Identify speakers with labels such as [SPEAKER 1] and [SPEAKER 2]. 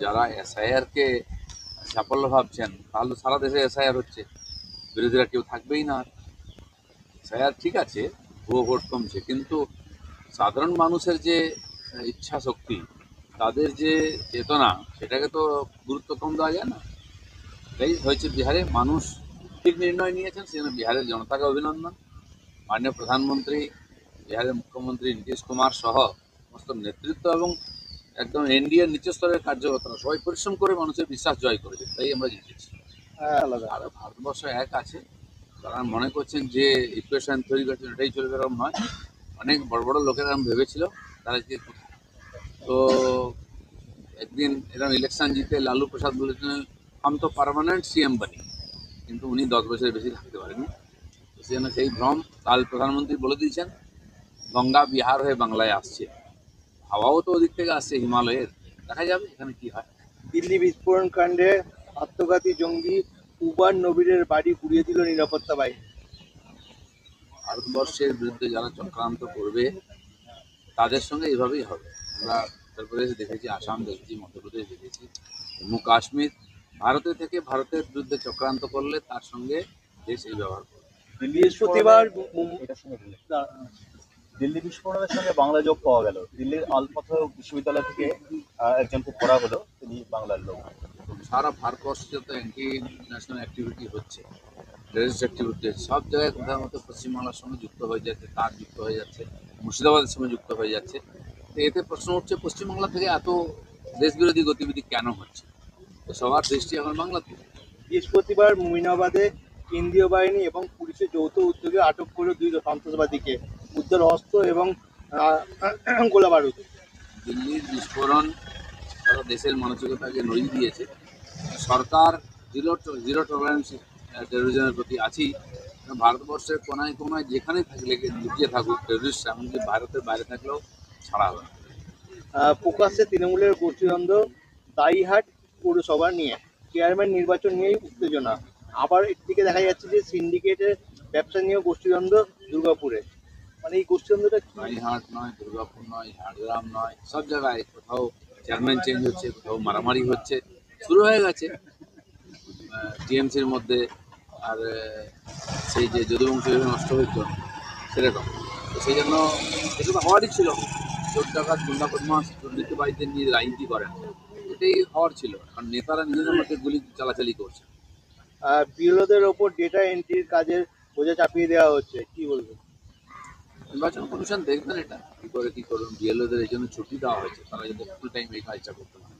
[SPEAKER 1] যারা এসআইআর কে সাফল্য ভাবছেন তাহলে সারা দেশে এসআইআর হচ্ছে, বিরোধীরা কেউ থাকবেই না। এসআইআর ঠিক আছে, ভুয়ো ভোট কমছে, কিন্তু সাধারণ মানুষের যে ইচ্ছা শক্তি, তাদের যে চেতনা, সেটাকে তো গুরুত্ব কম দেওয়া যায় না। এটাই হয়েছে বিহারে, মানুষ ঠিক নির্ণয় নিয়েছেন, সেজন্য বিহারের জনতাকে অভিনন্দন। মাননীয় প্রধানমন্ত্রী, বিহারের মুখ্যমন্ত্রী নীতিশ কুমার সহ সমস্ত নেতৃত্ব এবং একদম এনডিএর নিচু স্তরের কার্যকর্তারা সবাই পরিশ্রম করে মানুষের বিশ্বাস জয় করেছে, তাই আমরা জিতেছি। আর ভারতবর্ষ এক আছে, তারা মনে করছেন যে ইকুয়েশন তৈরি করছেন এটাই চলবে, এরকম নয়। অনেক বড় বড় লোকেরা এরকম ভেবেছিল, তারা যে তো একদিন এরকম ইলেকশন জিতে লালু প্রসাদ বলেছিলেন हम तो পার্মানেন্ট সিএম বানি, কিন্তু উনি 10 বছরের বেশি থাকতে পারেননি। সেজন্য সেই ভ্রম, কাল প্রধানমন্ত্রী বলে দিয়েছেন গঙ্গা বিহার হয়ে বাংলায় আসছে, হাওয়াও তো ওদিক থেকে আসছে হিমালয়ের, দেখা যাবে এখানে কি হয়।
[SPEAKER 2] দিল্লি বিস্ফোরণ কাণ্ডে আত্মঘাতী জঙ্গি উবার নবীরের বাড়ি পুড়িয়ে দিল নিরাপত্তা বাহিনী।
[SPEAKER 1] ভারতবর্ষের বিরুদ্ধে যারা চক্রান্ত করবে তাদের সঙ্গে এইভাবেই হবে। আমরা উত্তরপ্রদেশ দেখেছি, আসাম দেখেছি, মধ্যপ্রদেশ দেখেছি, জম্মু কাশ্মীর। ভারতের থেকে ভারতের বিরুদ্ধে চক্রান্ত করলে তার সঙ্গে দেশ এই ব্যবহার করবে।
[SPEAKER 2] বৃহস্পতিবার
[SPEAKER 3] দিল্লি বিস্ফোরণের সঙ্গে বাংলা যোগ পাওয়া গেল। দিল্লির আলপথ বিশ্ববিদ্যালয় থেকে একজনকে পড়া হলো, তিনি বাংলার লোক।
[SPEAKER 1] সারা ভারতবর্ষে যত অ্যান্টি ন্যাশনাল অ্যাক্টিভিটি হচ্ছে, টেররিস্ট অ্যাক্টিভিটি হচ্ছে, সব জায়গায় কোথাও মতো পশ্চিমবাংলার সঙ্গে যুক্ত হয়ে যাচ্ছে, তার যুক্ত হয়ে যাচ্ছে, মুর্শিদাবাদের সঙ্গে যুক্ত হয়ে যাচ্ছে। তো এতে প্রশ্ন উঠছে পশ্চিমবাংলা থেকে এত দেশবিরোধী গতিবিধি কেন হচ্ছে? তো সবার দৃষ্টি এখন বাংলাতে।
[SPEAKER 2] বৃহস্পতিবার মুমিনাবাদে কেন্দ্রীয় বাহিনী এবং পুলিশের যৌথ উদ্যোগে আটক করল 2 সন্ত্রাসবাদীকে, উদ্ধার অস্ত্র এবং গোলা বারুদ।
[SPEAKER 1] দিল্লির বিস্ফোরণ সারা দেশের মানসিকতাকে নড়িয়ে দিয়েছে। সরকার জিরো টলারেন্স টেরোরিজমের প্রতি আছেই। ভারতবর্ষের কোনায় কোনায় যেখানে থাকলে লুকিয়ে থাকুক টেরোরিস্ট, এমনকি ভারতের বাইরে থাকলেও ছাড়া হবে।
[SPEAKER 2] প্রকাশ্যে তৃণমূলের গোষ্ঠীদ্বন্দ্ব দাইহাট পৌরসভা নিয়ে, চেয়ারম্যান নির্বাচন নিয়েই উত্তেজনা। আবার একদিকে দেখা যাচ্ছে যে সিন্ডিকেটের ব্যবসা নিয়েও গোষ্ঠীদ্বন্দ্ব দুর্গাপুরে। মানে এই গোষ্ঠীদ্বন্দ্বটা কি?
[SPEAKER 1] রানীহাট নয়, দুর্গাপুর নয়, ঝাড়গ্রাম নয়, সব জায়গায় কোথাও চেয়ারম্যান চেঞ্জ হচ্ছে, কোথাও মারামারি হচ্ছে, শুরু হয়ে গেছে টিএমসির মধ্যে। আর সেই যে যদুবংশ নষ্ট হইতো সেরকম, তো সেই জন্য এগুলো হওয়ারই ছিল। চোর ডাকাত গুন্ডা বদমাস দুর্নীতিবাজদের নিয়ে রাজনীতি করেন, এটাই হওয়ার ছিল। কারণ নেতারা নিজেদের মধ্যে গুলি চালাচালি করছে।
[SPEAKER 2] বিএলওদের ওপর ডেটা এন্ট্রির কাজের বোঝা চাপিয়ে দেওয়া হচ্ছে, কি বলবেন?
[SPEAKER 1] নির্বাচন কমিশন দেখবেন এটা কী করে কী করুন। বিএলওদের এই জন্য ছুটি দেওয়া হয়েছে, তারা যাতে ফুল টাইম এই কাজটা করতে পারে।